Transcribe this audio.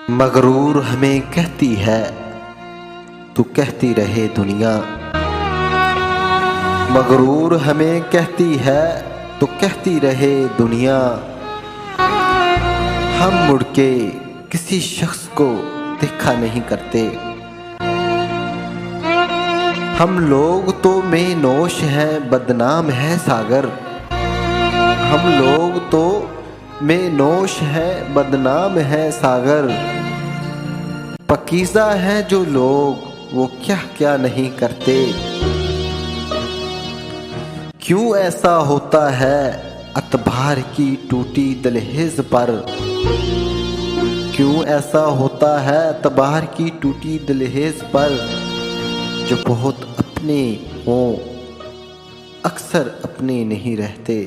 मगरूर हमें कहती है तू कहती रहे दुनिया। मगरूर हमें कहती है तो कहती रहे दुनिया। हम मुड़ के किसी शख्स को देखा नहीं करते। हम लोग तो बेनोश हैं, बदनाम है सागर। हम लोग तो बेनोश हैं, बदनाम है सागर। पकीज़ा है जो लोग वो क्या क्या नहीं करते। क्यों ऐसा होता है अतबार की टूटी दहलीज पर। क्यों ऐसा होता है अतबार की टूटी दहलीज पर। जो बहुत अपने हों अक्सर अपने नहीं रहते।